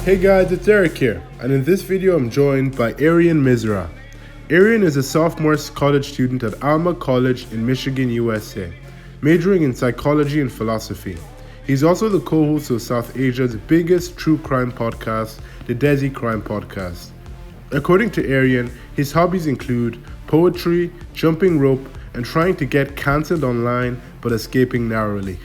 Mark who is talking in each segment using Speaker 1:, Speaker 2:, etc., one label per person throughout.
Speaker 1: Hey guys, it's Eric here, and in this video I'm joined by Aryaan Misra. Aryaan is a sophomore college student at Alma College in Michigan, USA, majoring in psychology and philosophy. He's also the co-host of South Asia's biggest true crime podcast, the Desi Crime Podcast. According to Aryaan, his hobbies include poetry, jumping rope, and trying to get cancelled online but escaping narrowly.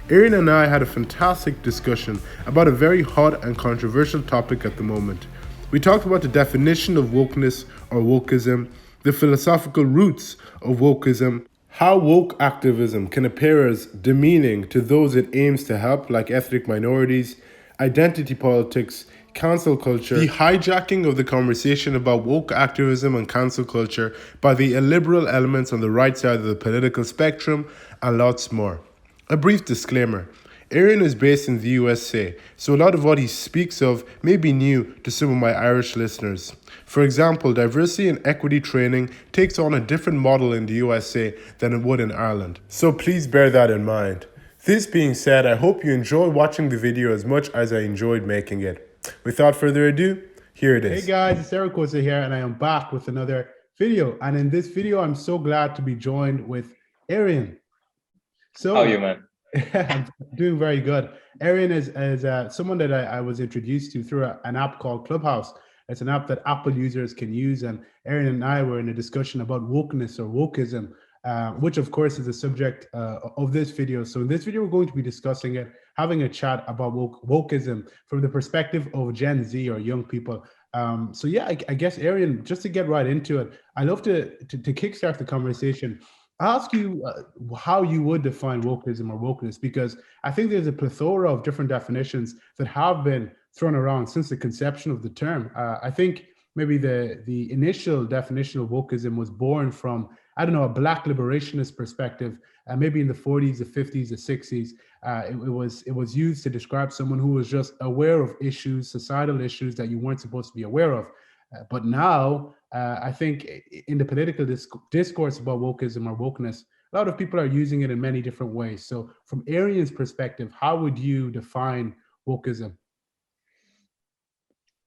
Speaker 1: Aryaan and I had a fantastic discussion about a very hot and controversial topic at the moment. We talked about the definition of wokeness or wokeism, the philosophical roots of wokeism, how woke activism can appear as demeaning to those it aims to help, like ethnic minorities, identity politics, cancel culture, the hijacking of the conversation about woke activism and cancel culture by the illiberal elements on the right side of the political spectrum, and lots more. A brief disclaimer. Aryaan is based in the USA, so a lot of what he speaks of may be new to some of my Irish listeners. For example, diversity and equity training takes on a different model in the USA than it would in Ireland. So please bear that in mind. This being said, I hope you enjoy watching the video as much as I enjoyed making it. Without further ado, here it is.
Speaker 2: Hey guys, it's Eric here, and I am back with another video. And in this video, I'm so glad to be joined with Aryaan.
Speaker 3: So, how are you, man?
Speaker 2: I'm doing very good. Aryaan is someone that I was introduced to through an app called Clubhouse. It's an app that Apple users can use. And Aryaan and I were in a discussion about wokeness or wokeism, which of course is the subject of this video. So in this video, we're going to be discussing it, having a chat about wokeism from the perspective of Gen Z or young people. So yeah, I guess Aryaan, just to get right into it, I love to kickstart the conversation. I'll ask you how you would define wokeism or wokeness, because I think there's a plethora of different definitions that have been thrown around since the conception of the term. I think maybe the initial definition of wokeism was born from, I don't know, a Black liberationist perspective, maybe in the 40s, the 50s, the 60s. It was used to describe someone who was just aware of issues, societal issues that you weren't supposed to be aware of. But now, I think in the political discourse about wokeism or wokeness, a lot of people are using it in many different ways. So from Aryaan's perspective, how would you define wokeism?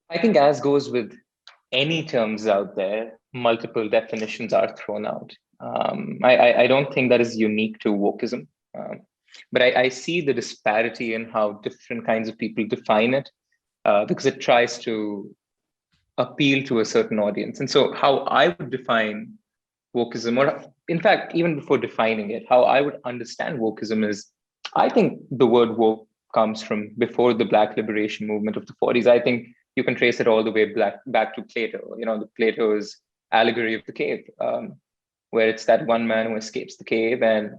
Speaker 3: I think as goes with any terms out there, multiple definitions are thrown out. I don't think that is unique to wokeism, but I see the disparity in how different kinds of people define it, because it tries to appeal to a certain audience. And so how I would define wokeism, or in fact, even before defining it, how I would understand wokeism is, I think the word woke comes from before the Black liberation movement of the 40s. I think you can trace it all the way back to Plato, the Plato's allegory of the cave, where it's that one man who escapes the cave and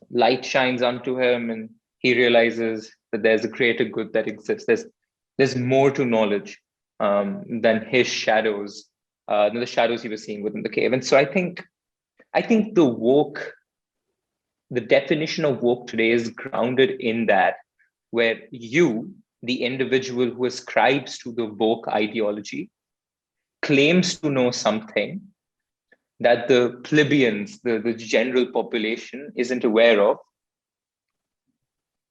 Speaker 3: light shines onto him and he realizes that there's a greater good that exists. There's more to knowledge than his shadows, than the shadows he was seeing within the cave. And so I think the definition of woke today is grounded in that, where you, the individual who ascribes to the woke ideology, claims to know something that the plebeians, the general population, isn't aware of.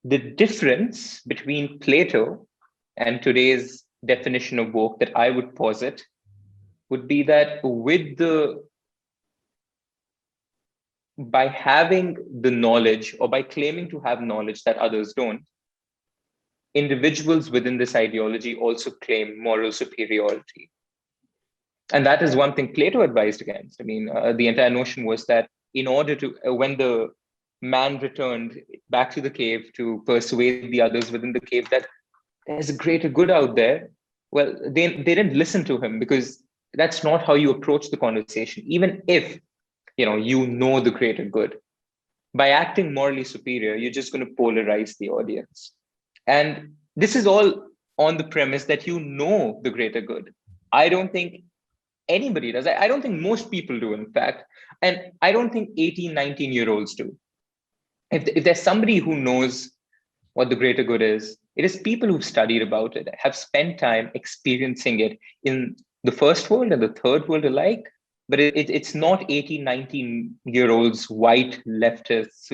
Speaker 3: The difference between Plato and today's definition of woke that I would posit would be that by having the knowledge, or by claiming to have knowledge that others don't, individuals within this ideology also claim moral superiority. And that is one thing Plato advised against. I mean, the entire notion was that in order to, when the man returned back to the cave to persuade the others within the cave that there's a greater good out there, well, they didn't listen to him, because that's not how you approach the conversation. Even if you know the greater good, by acting morally superior, you're just going to polarize the audience. And this is all on the premise that you know the greater good. I don't think anybody does. I don't think most people do, in fact. And I don't think 18, 19-year-olds do. If there's somebody who knows what the greater good is, it is people who've studied about it, have spent time experiencing it in the first world and the third world alike. But it's not 18, 19-year-olds, white leftists,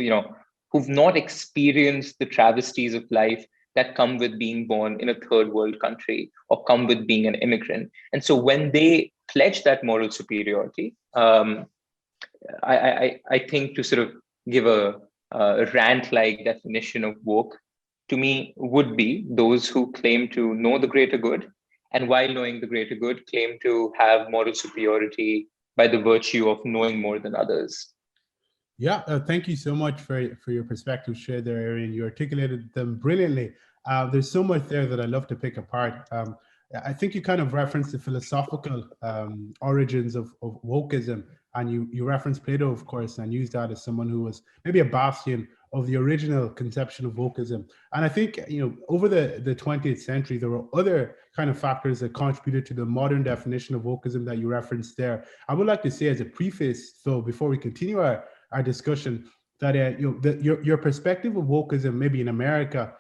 Speaker 3: who've not experienced the travesties of life that come with being born in a third world country or come with being an immigrant. And so when they pledge that moral superiority, I think to sort of give a rant-like definition of woke, to me, would be those who claim to know the greater good, and while knowing the greater good, claim to have moral superiority by the virtue of knowing more than others.
Speaker 2: Yeah, thank you so much for your perspective shared there, Aryaan. You articulated them brilliantly. There's so much there that I love to pick apart. I think you kind of referenced the philosophical origins of wokeism, and you referenced Plato, of course, and used that as someone who was maybe a bastion of the original conception of wokeism. And I think, over the 20th century, there were other kind of factors that contributed to the modern definition of wokeism that you referenced there. I would like to say as a preface, though, before we continue our discussion, that your perspective of wokeism, maybe in America,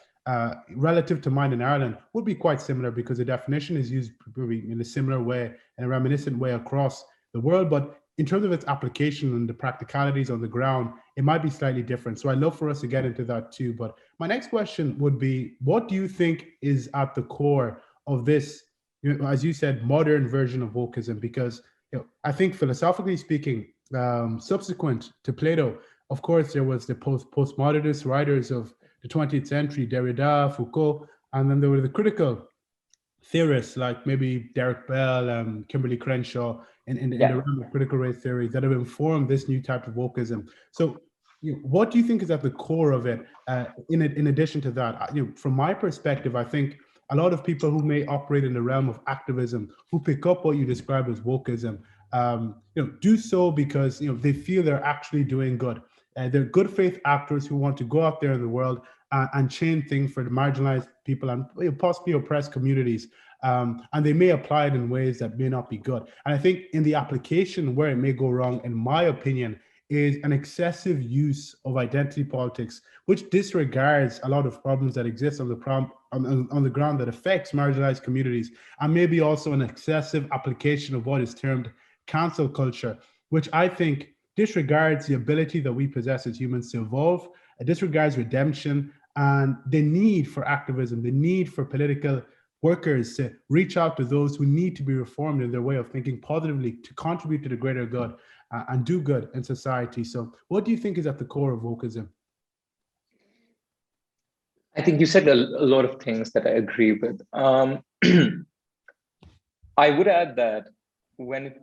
Speaker 2: relative to mine in Ireland, would be quite similar, because the definition is used in a similar way, in a reminiscent way across the world. But in terms of its application and the practicalities on the ground, it might be slightly different. So I'd love for us to get into that too. But my next question would be, what do you think is at the core of this, as you said, modern version of wokeism? Because I think philosophically speaking, subsequent to Plato, of course, there was the postmodernist writers of the 20th century, Derrida, Foucault, and then there were the critical theorists like maybe Derek Bell and Kimberly Crenshaw in the realm of critical race theory that have informed this new type of wokeism. So, what do you think is at the core of it? In addition to that, from my perspective, I think a lot of people who may operate in the realm of activism, who pick up what you describe as wokeism, do so because they feel they're actually doing good. They're good faith actors who want to go out there in the world and change things for the marginalized people and possibly oppressed communities. And they may apply it in ways that may not be good. And I think in the application where it may go wrong, in my opinion, is an excessive use of identity politics, which disregards a lot of problems that exist on the ground that affects marginalized communities, and maybe also an excessive application of what is termed cancel culture, which I think disregards the ability that we possess as humans to evolve, it disregards redemption and the need for activism, the need for political workers to reach out to those who need to be reformed in their way of thinking positively to contribute to the greater good and do good in society. So what do you think is at the core of wokeism?
Speaker 3: I think you said a lot of things that I agree with. I would add that when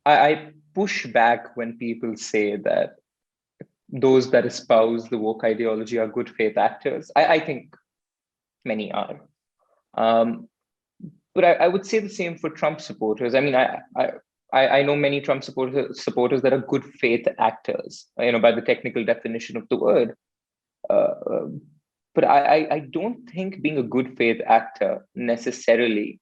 Speaker 3: I push back when people say that those that espouse the woke ideology are good faith actors. I think many are. But I would say the same for Trump supporters. I mean, I know many Trump supporters that are good faith actors, by the technical definition of the word. But I don't think being a good faith actor necessarily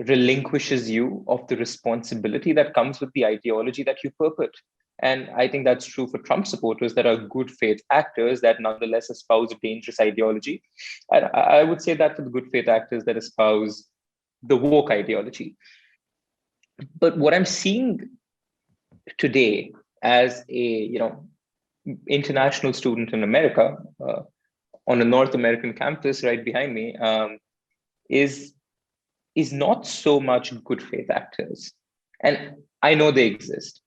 Speaker 3: relinquishes you of the responsibility that comes with the ideology that you purport. And I think that's true for Trump supporters that are good faith actors that nonetheless espouse a dangerous ideology. I would say that for the good faith actors that espouse the woke ideology. But what I'm seeing today as a international student in America on a North American campus right behind me is not so much good faith actors. And I know they exist.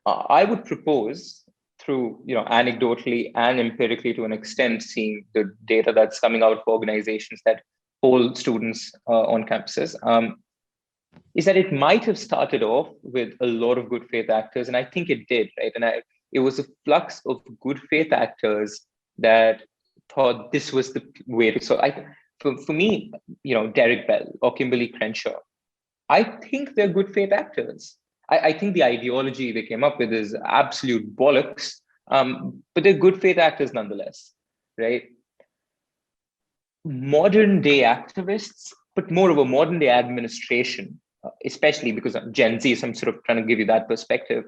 Speaker 3: I would propose through, anecdotally and empirically to an extent, seeing the data that's coming out of organizations that poll students on campuses, is that it might have started off with a lot of good faith actors, and I think it did, right? And it was a flux of good faith actors that thought this was the way to. So for me, Derek Bell or Kimberly Crenshaw, I think they're good faith actors. I think the ideology they came up with is absolute bollocks, but they're good faith actors nonetheless, right? Modern day activists, but more of a modern day administration, especially because I'm Gen Z, so I'm sort of trying to give you that perspective.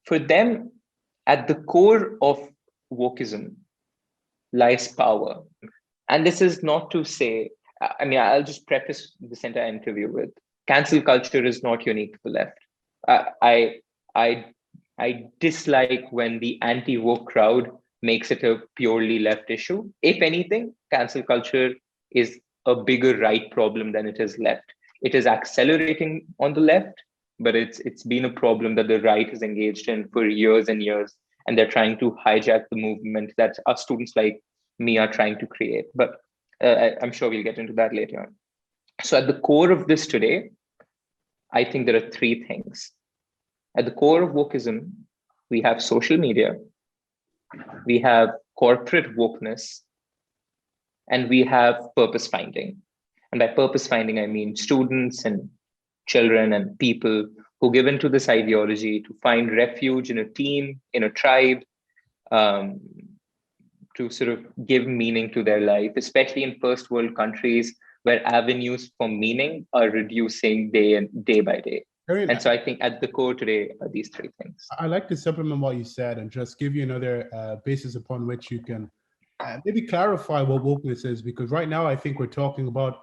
Speaker 3: For them, at the core of wokeism lies power. And this is not to say, I'll just preface this entire interview with, cancel culture is not unique to the left. I dislike when the anti-woke crowd makes it a purely left issue. If anything, cancel culture is a bigger right problem than it is left. It is accelerating on the left, but it's been a problem that the right is engaged in for years and years, and they're trying to hijack the movement that our students like me are trying to create. But I'm sure we'll get into that later on. So at the core of this today, I think there are three things. At the core of wokeism, we have social media, we have corporate wokeness, and we have purpose finding. And by purpose finding, I mean students and children and people who give into this ideology to find refuge in a team, in a tribe, to sort of give meaning to their life, especially in first world countries where avenues for meaning are reducing day by day.
Speaker 2: Aryaan,
Speaker 3: and so I think at the core today are these three things.
Speaker 2: I'd like to supplement what you said and just give you another basis upon which you can maybe clarify what wokeness is, because right now I think we're talking about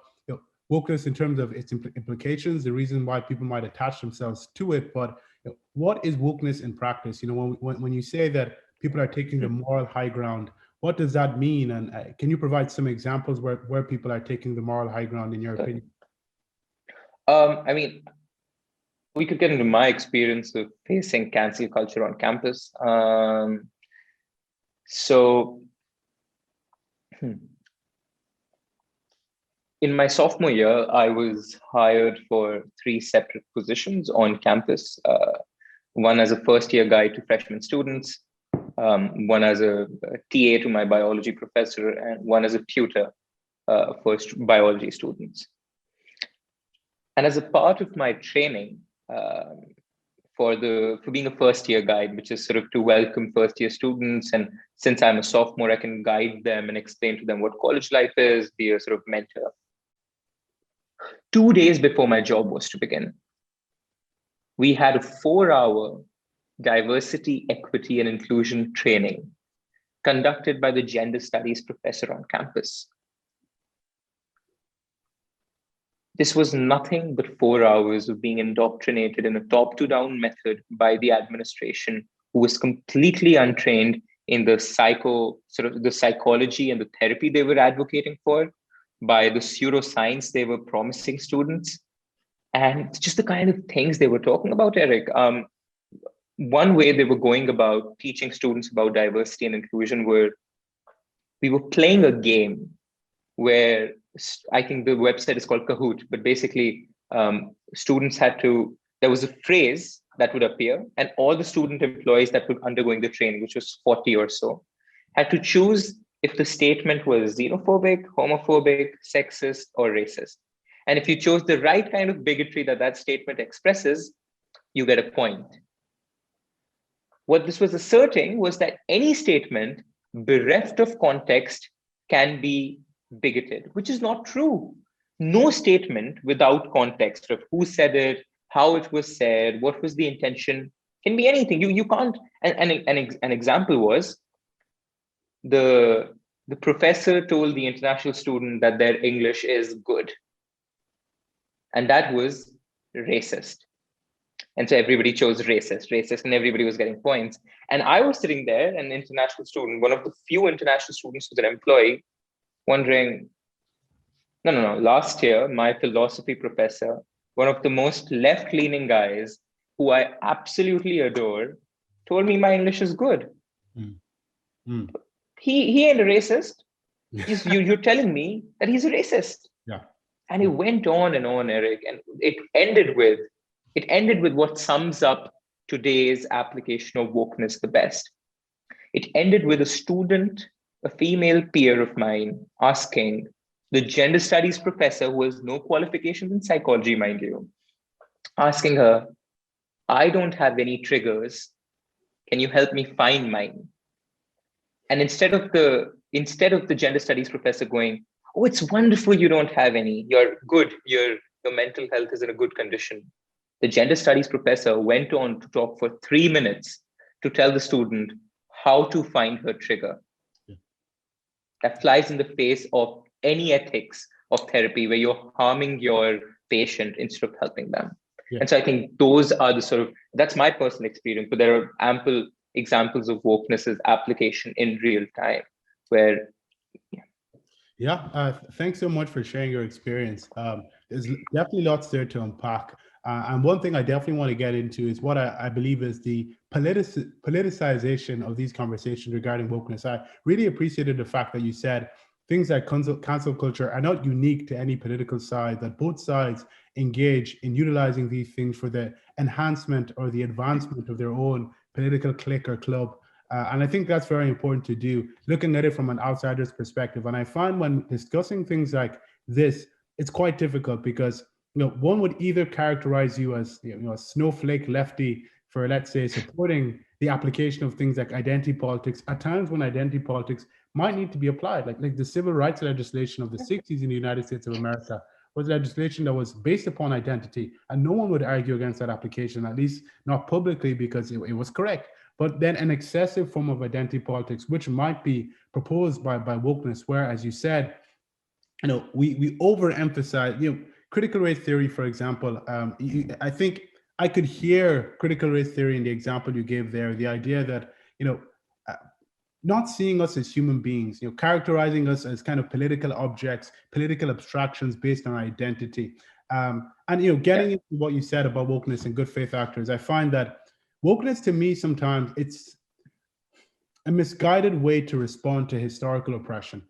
Speaker 2: wokeness in terms of its implications, the reason why people might attach themselves to it. But what is wokeness in practice? When you say that people are taking the moral high ground, what does that mean? And can you provide some examples where people are taking the moral high ground, in your opinion?
Speaker 3: I mean, we could get into my experience of facing cancel culture on campus. In my sophomore year, I was hired for 3 separate positions on campus. One as a first-year guide to freshman students, one as a TA to my biology professor, and one as a tutor for biology students. And as a part of my training for being a first-year guide, which is sort of to welcome first-year students, and since I'm a sophomore, I can guide them and explain to them what college life is, be a sort of mentor. 2 days before my job was to begin, we had a 4-hour diversity, equity, and inclusion training conducted by the gender studies professor on campus. This was nothing but 4 hours of being indoctrinated in a top-to-down method by the administration, who was completely untrained in the psychology and the therapy they were advocating for, by the pseudoscience they were promising students, and just the kind of things they were talking about, Eric. One way they were going about teaching students about diversity and inclusion we were playing a game where, I think the website is called Kahoot, but basically students there was a phrase that would appear, and all the student employees that were undergoing the training, which was 40 or so, had to choose if the statement was xenophobic, homophobic, sexist, or racist. And if you chose the right kind of bigotry that statement expresses, you get a point. What this was asserting was that any statement bereft of context can be bigoted, which is not true. No statement without context of who said it, how it was said, what was the intention, can be anything. You can't. An example was the professor told the international student that their English is good, and that was racist. And so everybody chose racist, and everybody was getting points. And I was sitting there, an international student, one of the few international students who's an employee, wondering, no. Last year, my philosophy professor, one of the most left-leaning guys who I absolutely adore, told me my English is good. He ain't a racist. You're telling me that he's a racist.
Speaker 2: Yeah.
Speaker 3: And it went on and on, Eric. And it ended with what sums up today's application of wokeness the best. It ended with a student, a female peer of mine, asking the gender studies professor, who has no qualifications in psychology, mind you, asking her, I don't have any triggers. Can you help me find mine? And instead of the gender studies professor going, oh, it's wonderful you don't have any, you're good, your mental health is in a good condition, the gender studies professor went on to talk for 3 minutes to tell the student how to find her trigger. Yeah. That flies in the face of any ethics of therapy where you're harming your patient instead of helping them. Yeah. And so I think those are that's my personal experience, but there are ample examples of wokeness's application in real time, where
Speaker 2: Thanks so much for sharing your experience. There's definitely lots there to unpack. And one thing I definitely want to get into is what I believe is the politicization of these conversations regarding wokeness. I really appreciated the fact that you said things like cancel culture are not unique to any political side, that both sides engage in utilizing these things for the enhancement or the advancement of their own political clique or club. And I think that's very important to do, looking at it from an outsider's perspective. And I find when discussing things like this, it's quite difficult because one would either characterize you as a snowflake lefty for, let's say, supporting the application of things like identity politics at times when identity politics might need to be applied, like the civil rights legislation of the 60s in the United States of America was legislation that was based upon identity, and no one would argue against that application, at least not publicly, because it was correct. But then an excessive form of identity politics, which might be proposed by wokeness, where, as you said, we overemphasize, critical race theory, for example. I think I could hear critical race theory in the example you gave there, the idea that, not seeing us as human beings, characterizing us as kind of political objects, political abstractions based on our identity. And, getting into what you said about wokeness and good faith actors, I find that wokeness, to me, sometimes it's a misguided way to respond to historical oppression.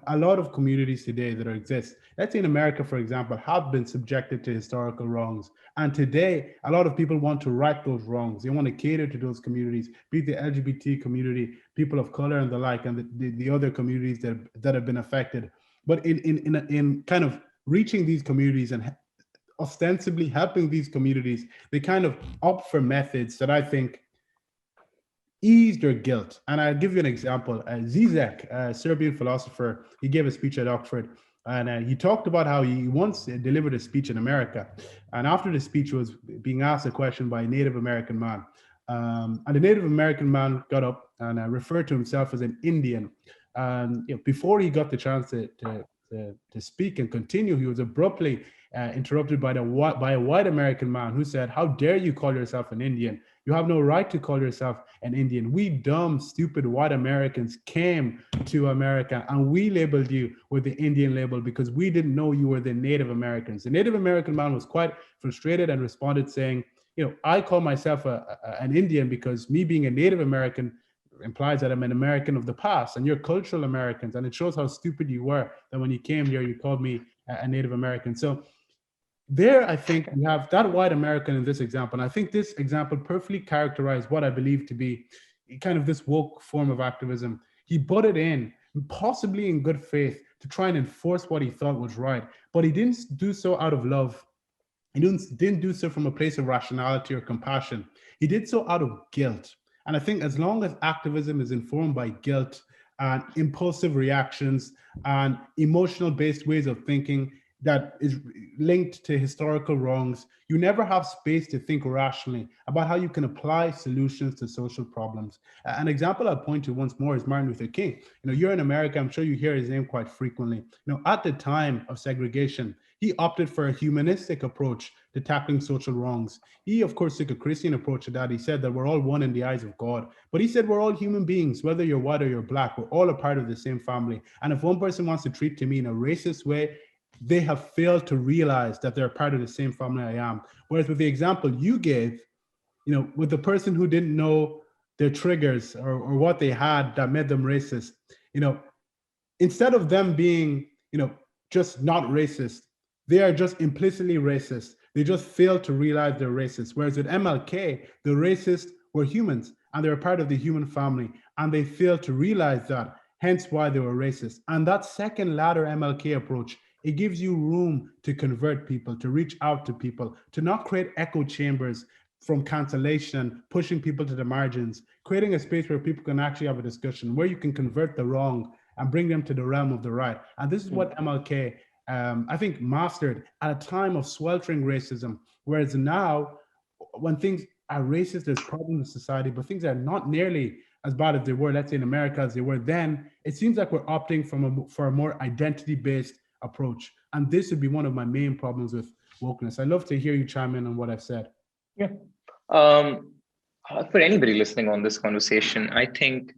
Speaker 2: A lot of communities today that exist, let's say in America, for example, have been subjected to historical wrongs. And today, a lot of people want to right those wrongs. They want to cater to those communities, be it the LGBT community, people of color and the like, and the other communities that have been affected. But in kind of reaching these communities and ostensibly helping these communities, they kind of opt for methods that I think ease their guilt. And I'll give you an example. Zizek, a Serbian philosopher, he gave a speech at Oxford, and he talked about how he once delivered a speech in America. And after the speech, was being asked a question by a Native American man. And the Native American man got up and referred to himself as an Indian. And before he got the chance to speak and continue, he was abruptly interrupted by a white American man who said, "How dare you call yourself an Indian? You have no right to call yourself an Indian. We dumb, stupid white Americans came to America and we labeled you with the Indian label because we didn't know you were the Native Americans." The Native American man was quite frustrated and responded saying, "I call myself an Indian because me being a Native American implies that I'm an American of the past, and you're cultural Americans. And it shows how stupid you were that when you came here, you called me a Native American." So there, I think we have that white American in this example. And I think this example perfectly characterized what I believe to be kind of this woke form of activism. He butted in, possibly in good faith, to try and enforce what he thought was right. But he didn't do so out of love. He didn't do so from a place of rationality or compassion. He did so out of guilt. And I think as long as activism is informed by guilt and impulsive reactions and emotional-based ways of thinking, that is linked to historical wrongs, you never have space to think rationally about how you can apply solutions to social problems. An example I'll point to once more is Martin Luther King. You're in America, I'm sure you hear his name quite frequently. At the time of segregation, he opted for a humanistic approach to tackling social wrongs. He, of course, took a Christian approach to that. He said that we're all one in the eyes of God. But he said we're all human beings, whether you're white or you're black, we're all a part of the same family. And if one person wants to treat me in a racist way, they have failed to realize that they're part of the same family I am. Whereas with the example you gave, with the person who didn't know their triggers or what they had that made them racist, instead of them being, just not racist, they are just implicitly racist. They just fail to realize they're racist. Whereas with MLK, the racists were humans and they're part of the human family, and they failed to realize that, hence why they were racist. And that second ladder MLK approach, it gives you room to convert people, to reach out to people, to not create echo chambers from cancellation, pushing people to the margins, creating a space where people can actually have a discussion, where you can convert the wrong and bring them to the realm of the right. And this is what MLK, I think, mastered at a time of sweltering racism. Whereas now, when things are racist, there's problems in society, but things are not nearly as bad as they were, let's say in America, as they were then. It seems like we're opting for a more identity-based approach. And this would be one of my main problems with wokeness. I'd love to hear you chime in on what I've said.
Speaker 3: Yeah. For anybody listening on this conversation, I think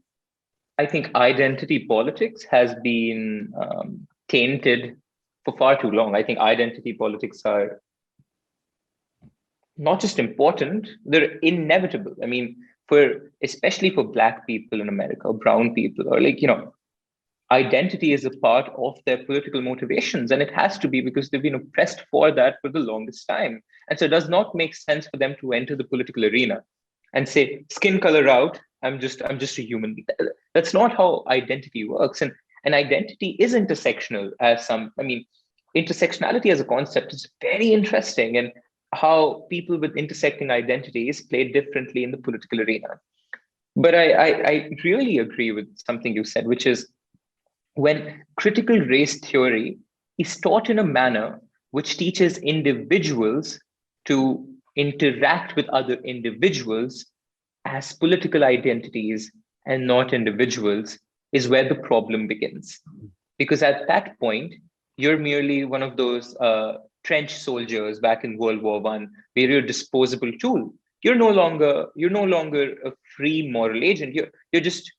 Speaker 3: identity politics has been tainted for far too long. I think identity politics are not just important, they're inevitable. I mean, especially for Black people in America, or brown people, or identity is a part of their political motivations, and it has to be, because they've been oppressed for that for the longest time. And so it does not make sense for them to enter the political arena and say, skin color out, I'm just a human being. That's not how identity works. And identity is intersectional, intersectionality as a concept is very interesting, and how people with intersecting identities play differently in the political arena. But I really agree with something you said, which is, when critical race theory is taught in a manner which teaches individuals to interact with other individuals as political identities and not individuals, is where the problem begins. Because at that point, you're merely one of those trench soldiers back in World War I, where you're a disposable tool. You're no longer a free moral agent. You're just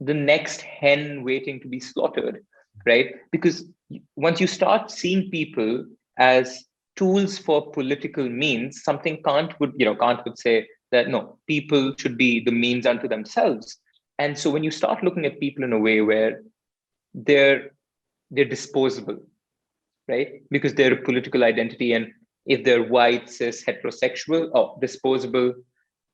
Speaker 3: the next hen waiting to be slaughtered, right? Because once you start seeing people as tools for political means, something Kant would say that no, people should be the means unto themselves. And so when you start looking at people in a way where they're disposable, right? Because they're a political identity, and if they're white, cis, heterosexual, disposable,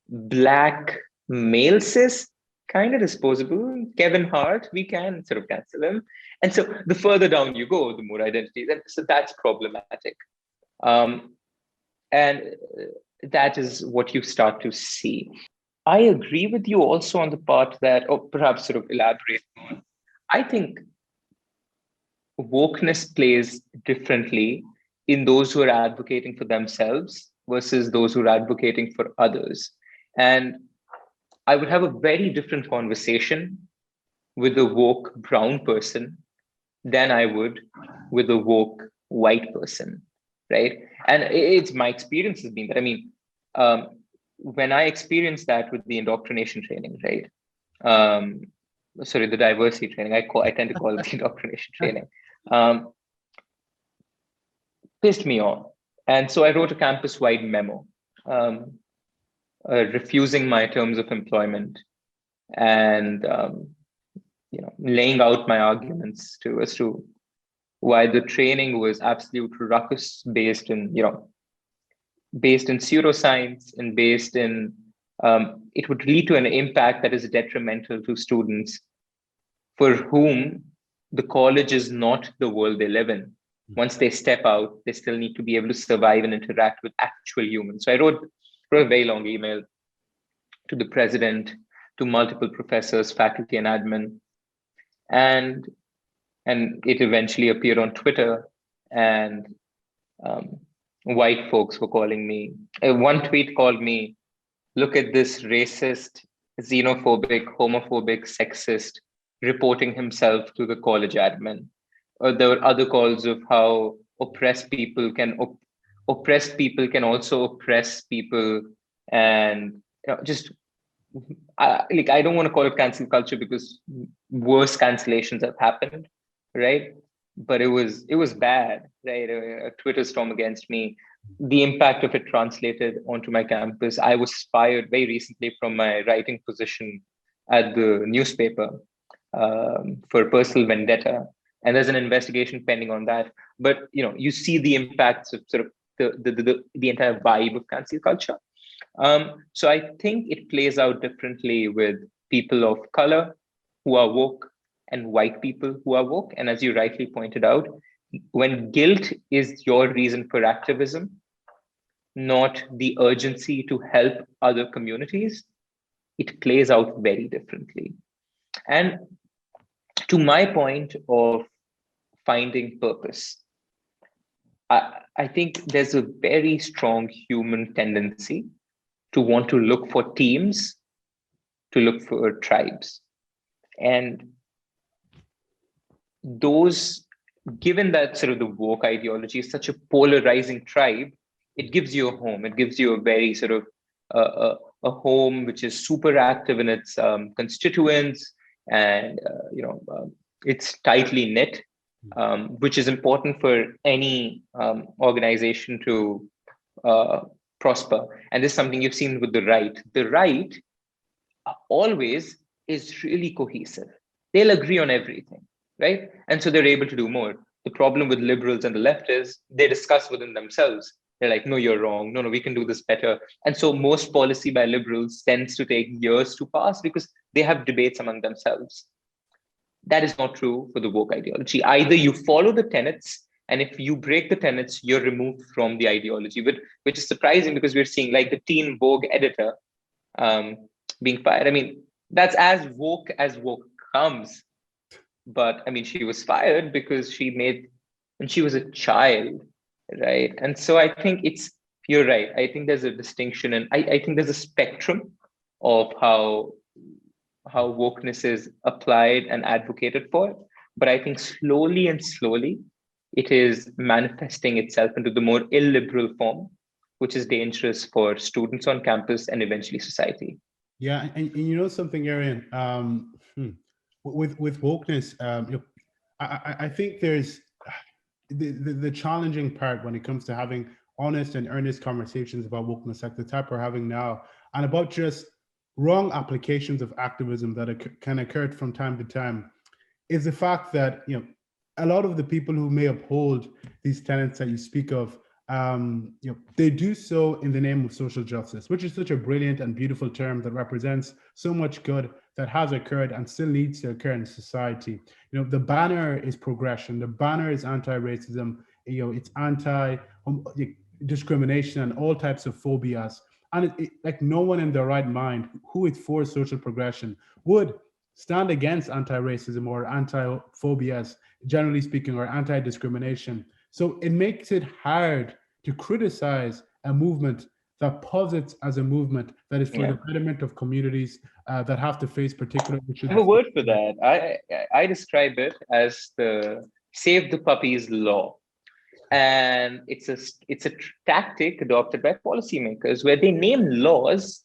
Speaker 3: Black, male, cis, kind of disposable. Kevin Hart, we can sort of cancel him. And so the further down you go, the more identities. And so that's problematic. And that is what you start to see. I agree with you also on the part that, or perhaps sort of elaborate on, I think wokeness plays differently in those who are advocating for themselves versus those who are advocating for others. And I would have a very different conversation with a woke brown person than I would with a woke white person, right? And it's my experience has been that, when I experienced that with the indoctrination training, right? The diversity training, I tend to call it the indoctrination training, pissed me off. And so I wrote a campus-wide memo, refusing my terms of employment and laying out my arguments as to why the training was absolute ruckus based in pseudoscience and based in it would lead to an impact that is detrimental to students for whom the college is not the world they live in. Once they step out, they still need to be able to survive and interact with actual humans. So I wrote a very long email to the president, to multiple professors, faculty, and admin. And it eventually appeared on Twitter, and white folks were calling me. One tweet called me, "Look at this racist, xenophobic, homophobic, sexist, reporting himself to the college admin." There were other calls of how oppressed people can also oppress people, and I don't want to call it cancel culture because worse cancellations have happened, right? But it was bad, right? A Twitter storm against me. The impact of it translated onto my campus. I was fired very recently from my writing position at the newspaper for personal vendetta, and there's an investigation pending on that. But you see the impacts of sort of the entire vibe of cancel culture. So I think it plays out differently with people of color who are woke and white people who are woke. And as you rightly pointed out, when guilt is your reason for activism, not the urgency to help other communities, it plays out very differently. And to my point of finding purpose, I think there's a very strong human tendency to want to look for teams, to look for tribes. And those, given that sort of the woke ideology is such a polarizing tribe, it gives you a home. It gives you a very sort of a home which is super active in its constituents, and it's tightly knit, which is important for any organization to prosper. And this is something you've seen with the right. The right always is really cohesive. They'll agree on everything, right? And so they're able to do more. The problem with liberals and the left is they discuss within themselves. They're like, no, you're wrong. No, we can do this better. And so most policy by liberals tends to take years to pass because they have debates among themselves. That is not true for the woke ideology. Either you follow the tenets, and if you break the tenets, you're removed from the ideology, which is surprising because we're seeing like the teen Vogue editor being fired. I mean, that's as woke comes. But I mean, she was fired because when she was a child, right? And so I think you're right. I think there's a distinction, and I think there's a spectrum of how wokeness is applied and advocated for. But I think slowly it is manifesting itself into the more illiberal form, which is dangerous for students on campus and eventually society.
Speaker 2: Yeah, and you know something, Aryaan, with wokeness, I think there's the challenging part when it comes to having honest and earnest conversations about wokeness, like the type we're having now, and about just wrong applications of activism that can occur from time to time, is the fact that a lot of the people who may uphold these tenets that you speak of, they do so in the name of social justice, which is such a brilliant and beautiful term that represents so much good that has occurred and still needs to occur in society. The banner is progression. The banner is anti-racism. It's anti-discrimination and all types of phobias. And like no one in their right mind who is for social progression would stand against anti-racism or anti-phobias, generally speaking, or anti-discrimination. So it makes it hard to criticize a movement that posits as a movement that is for the betterment of communities that have to face particular issues.
Speaker 3: I have a word for that. I describe it as the Save the Puppies law. And it's a tactic adopted by policymakers where they name laws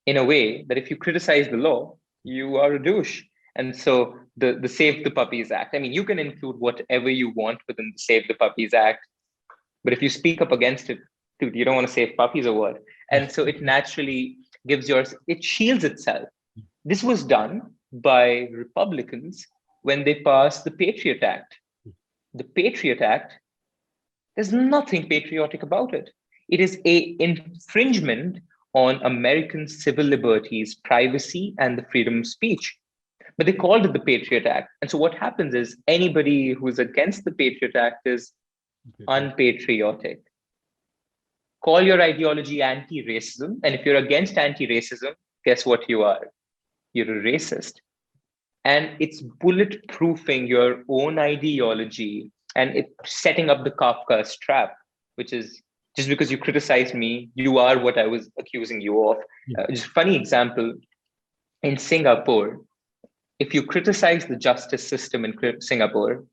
Speaker 3: in a way that if you criticize the law, you are a douche. And so the Save the Puppies Act, I mean, you can include whatever you want within the Save the Puppies Act, but if you speak up against it, dude, you don't want to save puppies or what? And so it naturally it shields itself. This was done by Republicans when they passed the Patriot Act. The Patriot Act, there's nothing patriotic about it. It is an infringement on American civil liberties, privacy, and the freedom of speech. But they called it the Patriot Act. And so what happens is anybody who's against the Patriot Act is unpatriotic. Call your ideology anti-racism. And if you're against anti-racism, guess what you are? You're a racist. And it's bulletproofing your own ideology and it's setting up the Kafka's trap, which is just because you criticize me, you are what I was accusing you of. Just a funny example, in Singapore, if you criticize the justice system in Singapore,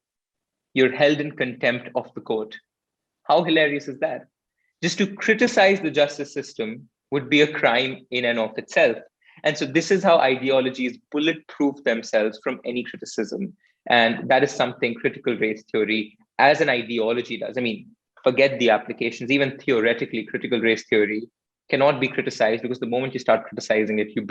Speaker 3: you're held in contempt of the court. How hilarious is that? Just to criticize the justice system would be a crime in and of itself. And so this is how ideologies bulletproof themselves from any criticism. And that is something critical race theory as an ideology does. I mean, forget the applications, even theoretically, critical race theory cannot be criticized because the moment you start criticizing it, you're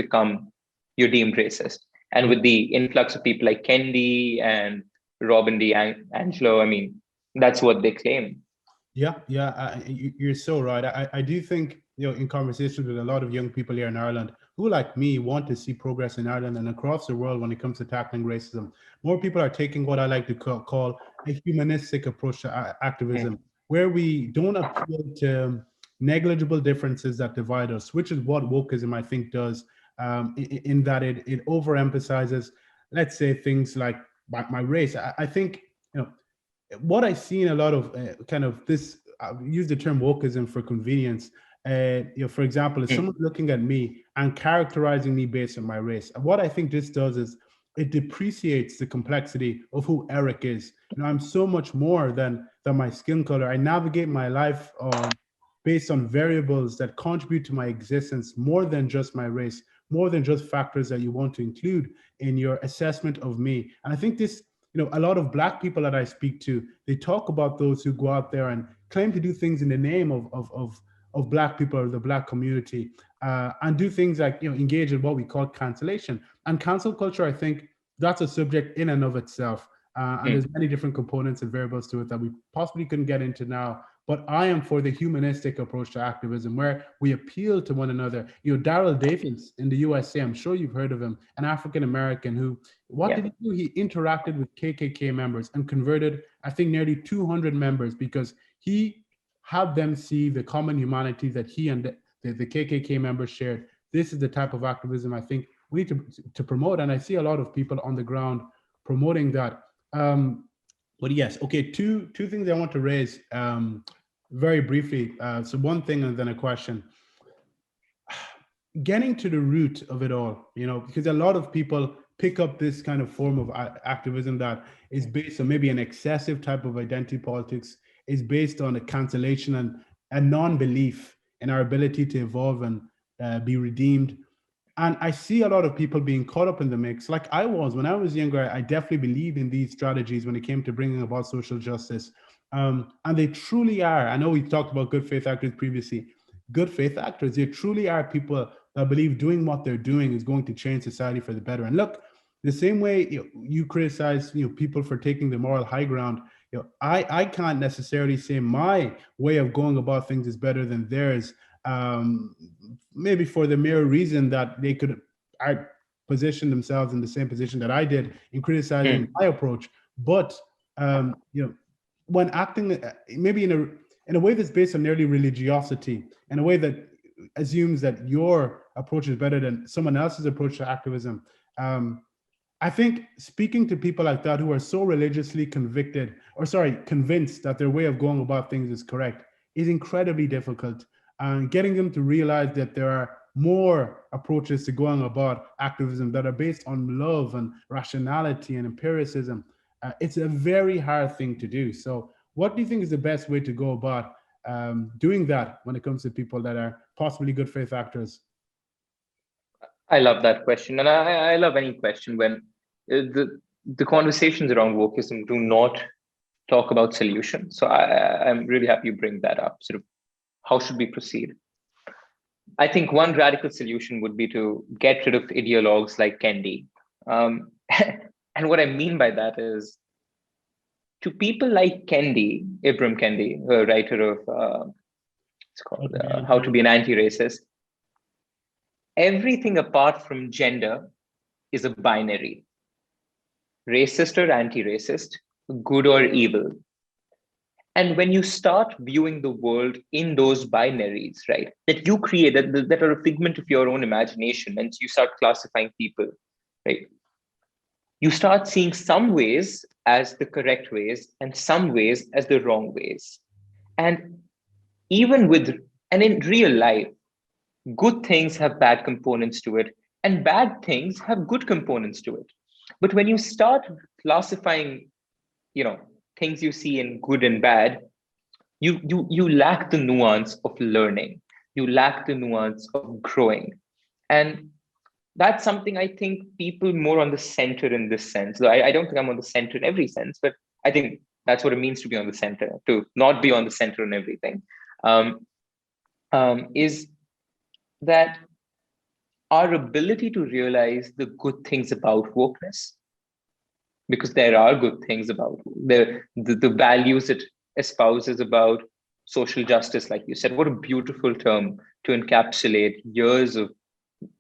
Speaker 3: deemed racist. And with the influx of people like Kendi and Robin DiAngelo, I mean, that's what they claim.
Speaker 2: Yeah, you're so right. I do think, in conversations with a lot of young people here in Ireland who, like me, want to see progress in Ireland and across the world when it comes to tackling racism. More people are taking what I like to call a humanistic approach to activism, where we don't appeal to negligible differences that divide us, which is what wokeism, I think, does, in that it overemphasizes, let's say, things like my race. I think, what I see in a lot of kind of this, I use the term wokeism for convenience. For example, if someone's looking at me and characterizing me based on my race, what I think this does is it depreciates the complexity of who Eric is. I'm so much more than my skin color. I navigate my life based on variables that contribute to my existence more than just my race, more than just factors that you want to include in your assessment of me. And I think this, a lot of Black people that I speak to, they talk about those who go out there and claim to do things in the name of Black people or the Black community, and do things like, engage in what we call cancellation. And cancel culture, I think that's a subject in and of itself. And there's many different components and variables to it that we possibly couldn't get into now. But I am for the humanistic approach to activism, where we appeal to one another. Daryl Davis in the USA, I'm sure you've heard of him, an African American who, what did he do? He interacted with KKK members and converted, I think, nearly 200 members, because he had them see the common humanity that he and the KKK members shared. This is the type of activism I think we need to promote. And I see a lot of people on the ground promoting that. But yes, okay, two things I want to raise very briefly. So one thing and then a question. Getting to the root of it all, because a lot of people pick up this kind of form of activism that is based on maybe an excessive type of identity politics, is based on a cancellation and a non-belief in our ability to evolve and be redeemed. And I see a lot of people being caught up in the mix. Like I was when I was younger, I definitely believed in these strategies when it came to bringing about social justice. And they truly are. I know we talked about good faith actors previously. Good faith actors, they truly are people that believe doing what they're doing is going to change society for the better. And look, the same way you criticize people for taking the moral high ground, I can't necessarily say my way of going about things is better than theirs. Maybe for the mere reason that they could position themselves in the same position that I did in criticizing my approach. But when acting maybe in a way that's based on nearly religiosity, in a way that assumes that your approach is better than someone else's approach to activism, I think speaking to people like that who are so religiously convinced that their way of going about things is correct is incredibly difficult. And getting them to realize that there are more approaches to going about activism that are based on love and rationality and empiricism, it's a very hard thing to do. So what do you think is the best way to go about doing that when it comes to people that are possibly good faith actors?
Speaker 3: I love that question. And I love any question when the conversations around wokeism do not talk about solutions. So I'm really happy you bring that up. Sort of, how should we proceed? I think one radical solution would be to get rid of ideologues like Kendi. And what I mean by that is, to people like Kendi, Ibram Kendi, a writer of it's called How to Be an Anti-Racist, everything apart from gender is a binary. Racist or anti-racist, good or evil. And when you start viewing the world in those binaries, right, that you create, that are a figment of your own imagination, and you start classifying people, right, you start seeing some ways as the correct ways and some ways as the wrong ways. And in real life, good things have bad components to it, and bad things have good components to it. But when you start classifying, things you see in good and bad, you lack the nuance of learning. You lack the nuance of growing. And that's something I think people more on the center in this sense. Though I don't think I'm on the center in every sense, but I think that's what it means to be on the center, to not be on the center in everything, is that our ability to realize the good things about wokeness, because there are good things about the values it espouses about social justice, like you said. What a beautiful term to encapsulate years of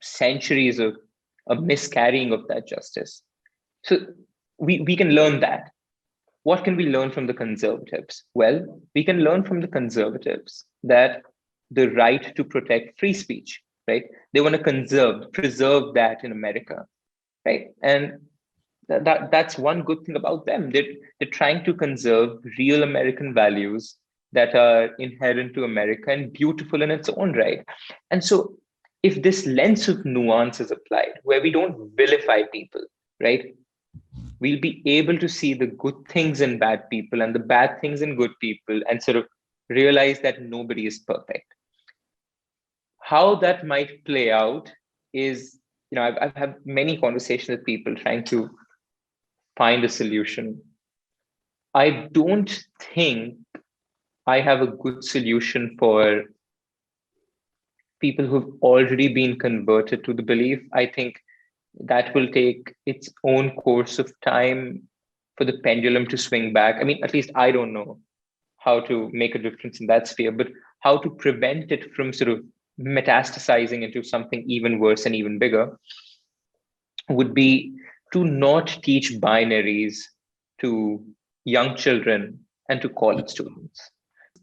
Speaker 3: centuries of miscarrying of that justice. So we can learn that. What can we learn from the conservatives? Well, we can learn from the conservatives that the right to protect free speech, right? They want to preserve that in America, right? And that's one good thing about them. They're trying to conserve real American values that are inherent to America and beautiful in its own right. And so if this lens of nuance is applied, where we don't vilify people, right, we'll be able to see the good things in bad people and the bad things in good people, and sort of realize that nobody is perfect. How that might play out is, I've had many conversations with people trying to find a solution. I don't think I have a good solution for people who've already been converted to the belief. I think that will take its own course of time for the pendulum to swing back. I mean, at least I don't know how to make a difference in that sphere, but how to prevent it from sort of metastasizing into something even worse and even bigger would be to not teach binaries to young children and to college students.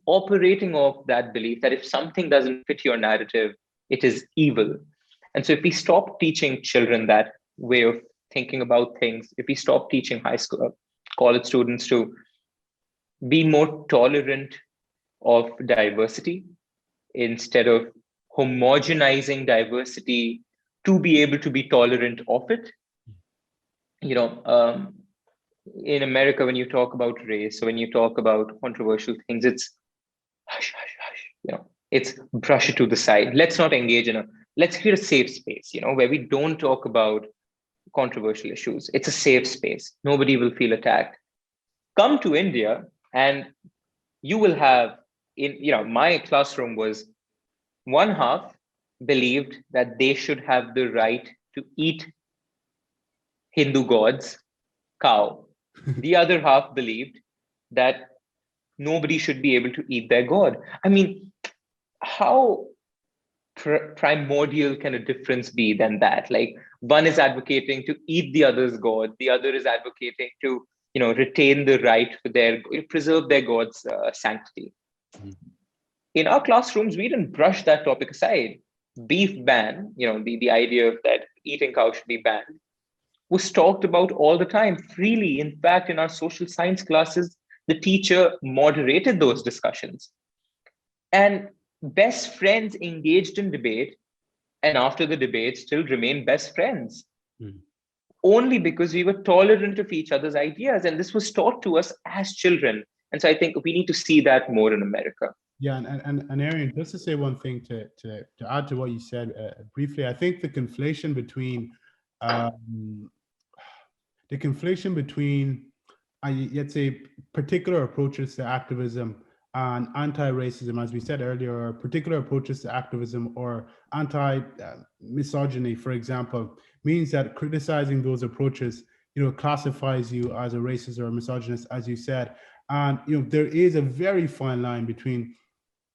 Speaker 3: Operating off that belief that if something doesn't fit your narrative, it is evil. And so if we stop teaching children that way of thinking about things, if we stop teaching high school, college students to be more tolerant of diversity instead of homogenizing diversity to be able to be tolerant of it. In America, when you talk about race, or when you talk about controversial things, it's hush, hush, hush. It's brush it to the side. Let's not engage let's create a safe space, where we don't talk about controversial issues. It's a safe space. Nobody will feel attacked. Come to India, and you will have my classroom was one half believed that they should have the right to eat Hindu gods, cow. The other half believed that nobody should be able to eat their god. I mean, how primordial can a difference be than that? Like, one is advocating to eat the other's god, the other is advocating to retain the right for preserve their god's sanctity. In our classrooms, we didn't brush that topic aside. Beef ban, the idea of that eating cow should be banned, was talked about all the time freely. In fact, in our social science classes, the teacher moderated those discussions. And best friends engaged in debate, and after the debate still remain best friends. Only because we were tolerant of each other's ideas. And this was taught to us as children. And so I think we need to see that more in America.
Speaker 2: Yeah, and Aryaan, just to say one thing to add to what you said briefly, I think the conflation between let's say, particular approaches to activism and anti-racism, as we said earlier, or particular approaches to activism or anti-misogyny, for example, means that criticizing those approaches, classifies you as a racist or a misogynist, as you said. And there is a very fine line between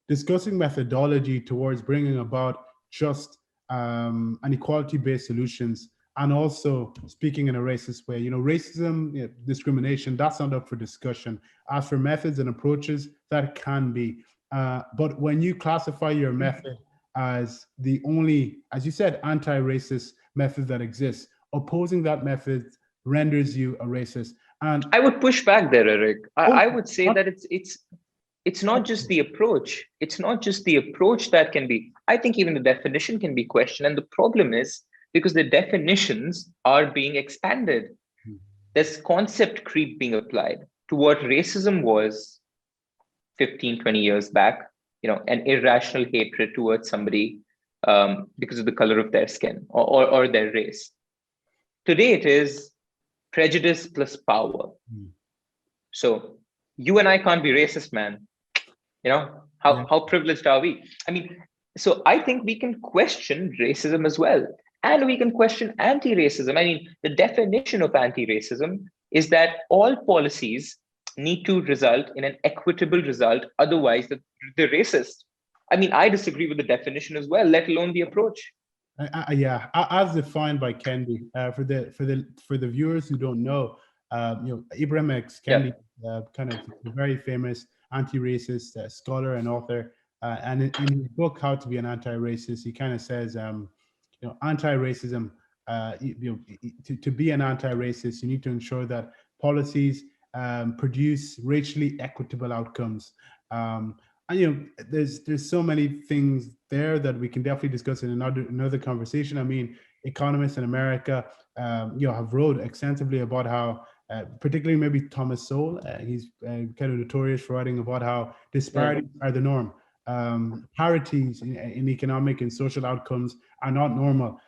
Speaker 2: discussing methodology towards bringing about just and equality-based solutions, and also speaking in a racist way. Racism, discrimination, that's not up for discussion. As for methods and approaches, that can be. But when you classify your method as the only, as you said, anti-racist method that exists, opposing that method renders you a racist. And
Speaker 3: I would push back there, Eric. I would say that it's not just the approach. It's not just the approach that can be. I think even the definition can be questioned. And the problem is because the definitions are being expanded. There's concept creep being applied to what racism was 15, 20 years back, an irrational hatred towards somebody because of the color of their skin or their race. Today it is prejudice plus power. So you and I can't be racist, man. How privileged are we? I mean, so I think we can question racism as well. And we can question anti-racism. I mean, the definition of anti-racism is that all policies need to result in an equitable result. Otherwise, they're racist. I mean, I disagree with the definition as well, let alone the approach.
Speaker 2: Yeah, as defined by Kendi. For the viewers who don't know, Ibram X. Kendi, kind of a very famous anti-racist scholar and author. And in his book, How to Be an Anti-Racist, he kind of says, anti-racism, to be an anti-racist, you need to ensure that policies produce racially equitable outcomes. And there's so many things there that we can definitely discuss in another conversation. I mean, economists in America, have wrote extensively about how particularly maybe Thomas Sowell. He's kind of notorious for writing about how disparities are the norm. Parities in economic and social outcomes are not normal.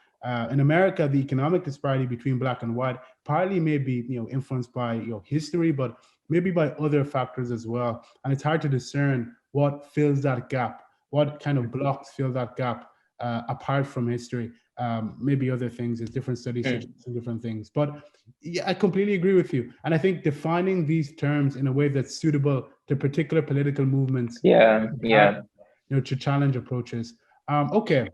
Speaker 2: In America, the economic disparity between black and white partly may be, influenced by history, but maybe by other factors as well. And it's hard to discern what fills that gap, what kind of blocks fill that gap apart from history. Maybe other things, as different studies suggest different things. But yeah, I completely agree with you. And I think defining these terms in a way that's suitable to particular political movements, to challenge approaches. Okay,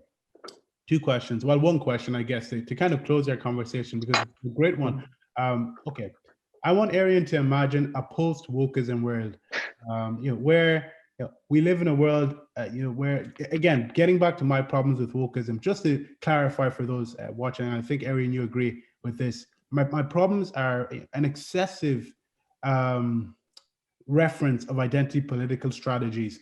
Speaker 2: two questions. Well, one question, I guess, to kind of close our conversation, because it's a great one. Okay, I want Aryaan to imagine a post-wokeism world, where we live in a world, where, again, getting back to my problems with wokeism, just to clarify for those watching, and I think, Aryaan, you agree with this. My problems are an excessive reference of identity political strategies,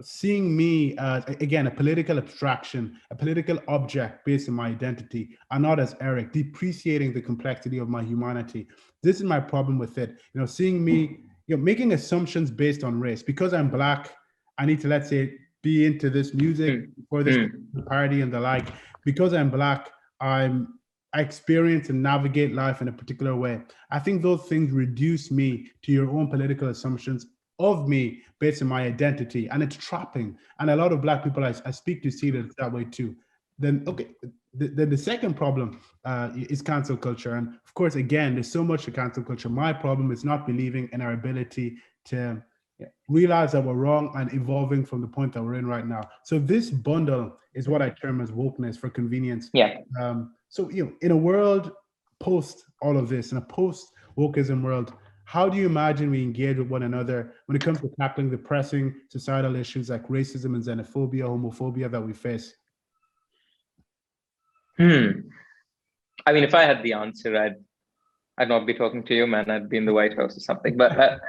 Speaker 2: seeing me as, again, a political abstraction, a political object based on my identity, and not as Eric, depreciating the complexity of my humanity. This is my problem with it. Seeing me, making assumptions based on race. Because I'm black, I need to, let's say, be into this music for this party and the like. Because I'm black, I experience and navigate life in a particular way. I think those things reduce me to your own political assumptions of me based on my identity, and it's trapping. And a lot of black people I speak to see that that way too. Then, okay, the second problem is cancel culture. And of course, again, there's so much to cancel culture. My problem is not believing in our ability to realize that we're wrong and evolving from the point that we're in right now. So this bundle is what I term as wokeness for convenience. So, in a world post all of this, in a post wokeism world, how do you imagine we engage with one another when it comes to tackling the pressing societal issues like racism and xenophobia, homophobia that we face?
Speaker 3: I mean, if I had the answer, I'd not be talking to you, man. I'd be in the White House or something. But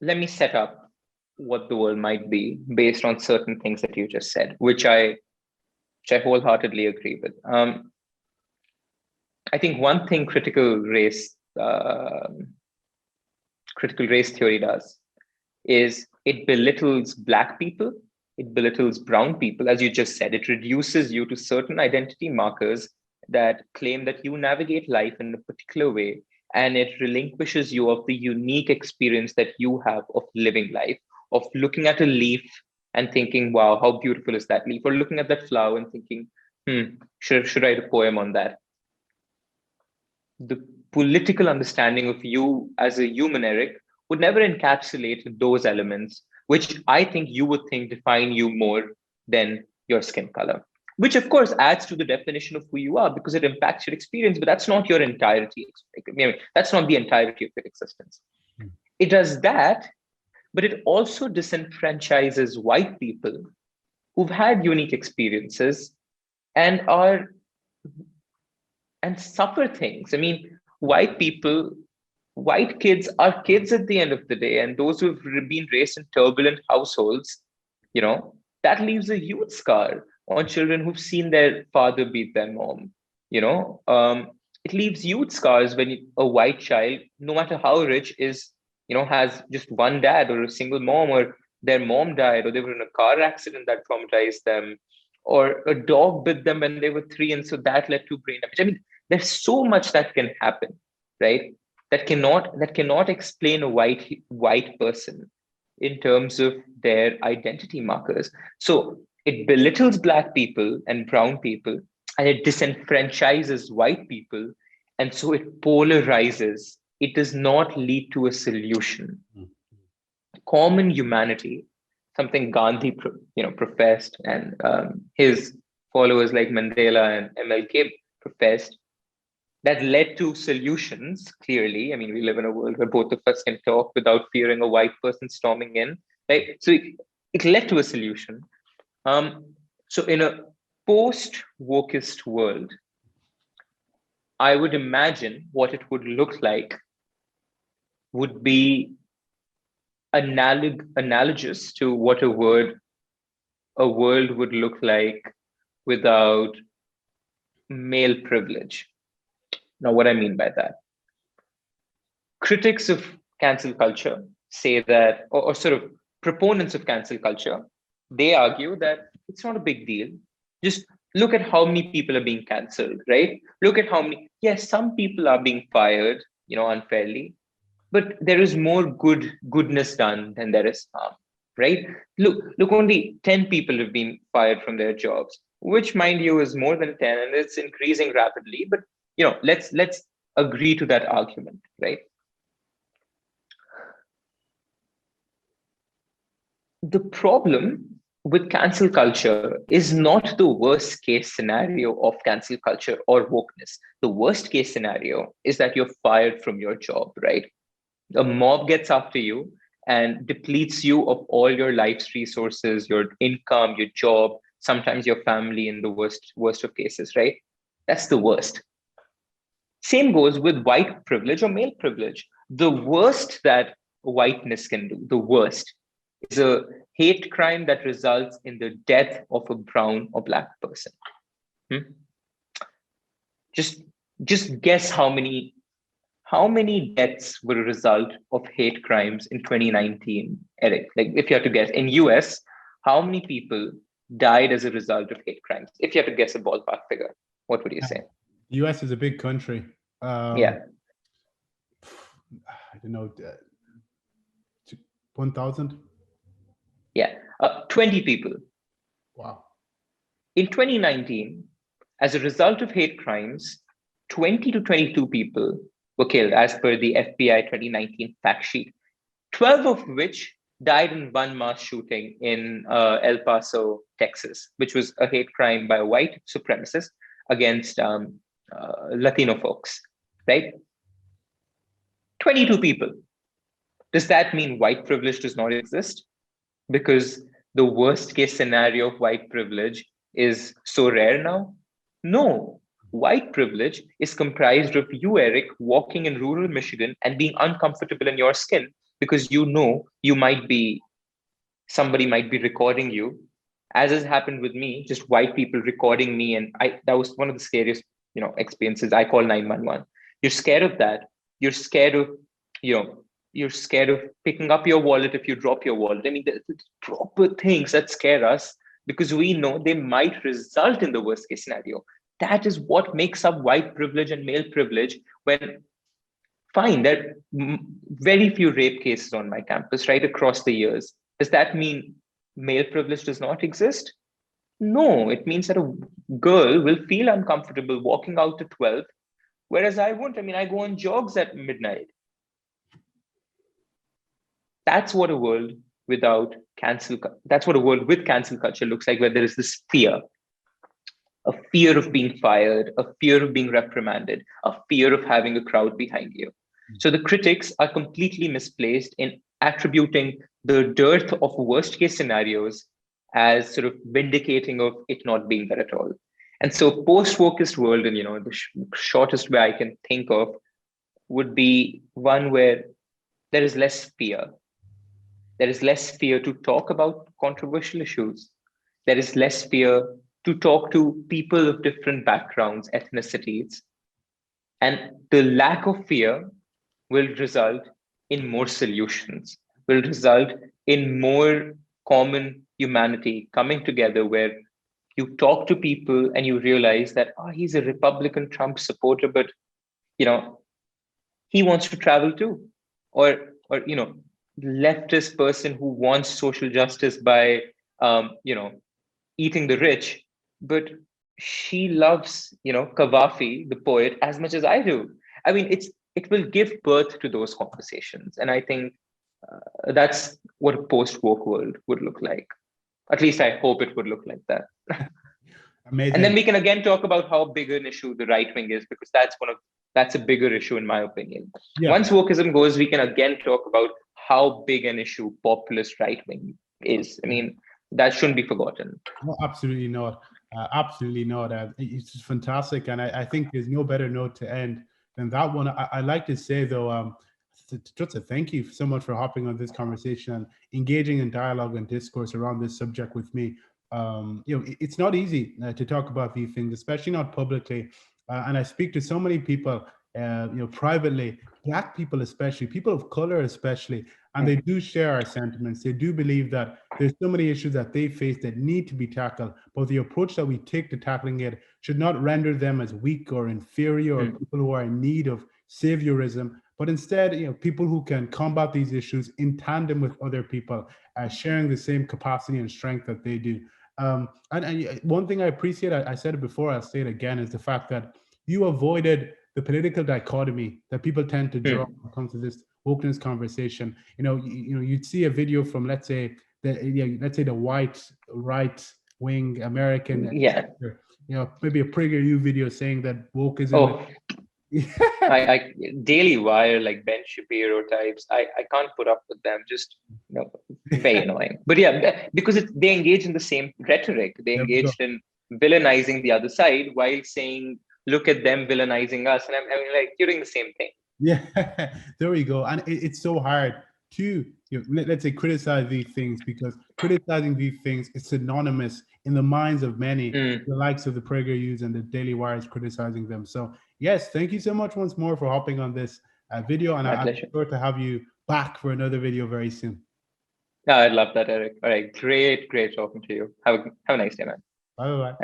Speaker 3: let me set up what the world might be based on certain things that you just said, which I wholeheartedly agree with. I think one thing critical race theory does is it belittles Black people, it belittles brown people, as you just said. It reduces you to certain identity markers that claim that you navigate life in a particular way, and it relinquishes you of the unique experience that you have of living life, of looking at a leaf and thinking, wow, how beautiful is that leaf? Or looking at that flower and thinking, should write a poem on that. The political understanding of you as a human, Eric, would never encapsulate those elements, which I think you would think define you more than your skin color, which of course adds to the definition of who you are because it impacts your experience, but that's not your entirety. I mean, that's not the entirety of your existence. It does that, but it also disenfranchises white people who've had unique experiences and suffer things. I mean, white kids are kids at the end of the day, and those who've been raised in turbulent households, that leaves a huge scar on children who've seen their father beat their mom. It leaves huge scars when a white child, no matter how rich, has just one dad or a single mom, or their mom died, or they were in a car accident that traumatized them, or a dog bit them when they were 3, and so that led to brain damage. I mean, there's so much that can happen, right? That cannot explain a white person in terms of their identity markers. So it belittles Black people and brown people, and it disenfranchises white people, and so it polarizes. It does not lead to a solution. Common humanity, something Gandhi professed, and his followers like Mandela and MLK professed, that led to solutions, clearly. I mean, we live in a world where both of us can talk without fearing a white person storming in, right? So it led to a solution. So in a post-wokist world, I would imagine what it would look like would be analogous to what a world would look like without male privilege. Now, what I mean by that, critics of cancel culture say that, or sort of proponents of cancel culture, they argue that it's not a big deal. Just look at how many people are being cancelled, right? Look at how many, yes, some people are being fired, unfairly, but there is more goodness done than there is harm, right? Look, only 10 people have been fired from their jobs, which, mind you, is more than 10, and it's increasing rapidly. But let's agree to that argument, right? The problem with cancel culture is not the worst case scenario of cancel culture or wokeness. The worst case scenario is that you're fired from your job, right? A mob gets after you and depletes you of all your life's resources, your income, your job, sometimes your family in the worst of cases, right? That's the worst. Same goes with white privilege or male privilege. The worst that whiteness can do, the worst, is a hate crime that results in the death of a brown or black person. Just guess how many deaths were a result of hate crimes in 2019, Eric? Like, if you had to guess, in US, how many people died as a result of hate crimes? If you had to guess a ballpark figure, what would you say?
Speaker 2: The US is a big country.
Speaker 3: Yeah.
Speaker 2: I don't know, 1,000?
Speaker 3: Yeah, 20 people.
Speaker 2: Wow.
Speaker 3: In 2019, as a result of hate crimes, 20 to 22 people were killed as per the FBI 2019 fact sheet, 12 of which died in one mass shooting in El Paso, Texas, which was a hate crime by a white supremacist against Latino folks, right? 22 people. Does that mean white privilege does not exist? Because the worst case scenario of white privilege is so rare now? No. White privilege is comprised of you, Eric, walking in rural Michigan and being uncomfortable in your skin because somebody might be recording you, as has happened with me, just white people recording me. And that was one of the scariest, experiences. I call 911. You're scared of that. You're scared of, you're scared of picking up your wallet if you drop your wallet. I mean, the proper things that scare us because we know they might result in the worst case scenario. That is what makes up white privilege and male privilege. When, fine, there are very few rape cases on my campus right across the years. Does that mean male privilege does not exist? No, it means that a girl will feel uncomfortable walking out at 12, whereas I won't. I mean, I go on jogs at midnight. That's what a world with cancel culture looks like, where there is this fear, a fear of being fired, a fear of being reprimanded, a fear of having a crowd behind you. So the critics are completely misplaced in attributing the dearth of worst case scenarios as sort of vindicating of it not being there at all. And so post-wokist world, and the shortest way I can think of would be one where there is less fear. There is less fear to talk about controversial issues. There is less fear to talk to people of different backgrounds, ethnicities. And the lack of fear will result in more solutions, will result in more common humanity coming together, where you talk to people and you realize that, he's a Republican Trump supporter, but he wants to travel too. Or leftist person who wants social justice by eating the rich, but she loves Kavafi, the poet, as much as I do. I mean, it will give birth to those conversations, and I think that's what a post-woke world would look like. At least I hope it would look like that.
Speaker 2: Amazing.
Speaker 3: And then we can again talk about how big an issue the right wing is, because that's a bigger issue in my opinion. Yeah. Once wokeism goes, we can again talk about how big an issue populist right wing is. I mean, that shouldn't be forgotten.
Speaker 2: No, absolutely not. Absolutely not. It's just fantastic. And I think there's no better note to end than that one. I'd like to say, though, just a thank you so much for hopping on this conversation and engaging in dialogue and discourse around this subject with me. It's not easy to talk about these things, especially not publicly. and I speak to so many people, privately, Black people especially, people of color especially, and they do share our sentiments. They do believe that there's so many issues that they face that need to be tackled, but the approach that we take to tackling it should not render them as weak or inferior or people who are in need of saviorism, but instead, people who can combat these issues in tandem with other people, sharing the same capacity and strength that they do. And one thing I appreciate, I said it before, I'll say it again, is the fact that you avoided the political dichotomy that people tend to draw when it comes to this wokeness conversation. You'd see a video from, let's say, the white right wing American, maybe a PragerU video saying that wokeism.
Speaker 3: I Daily Wire, like Ben Shapiro types, I can't put up with them. Just very annoying. But yeah, because they engage in the same rhetoric. They engaged in villainizing the other side while saying, "Look at them villainizing us," and I mean, like, you're doing the same thing.
Speaker 2: Yeah, there we go. And it's so hard to, let's say, criticize these things, because criticizing these things is synonymous in the minds of many, the likes of the PragerUs and the Daily Wires criticizing them. So yes, thank you so much once more for hopping on this video, and I'm sure to have you back for another video very soon.
Speaker 3: I'd love that, Eric. All right, great talking to you. Have a nice day, man.
Speaker 2: Bye.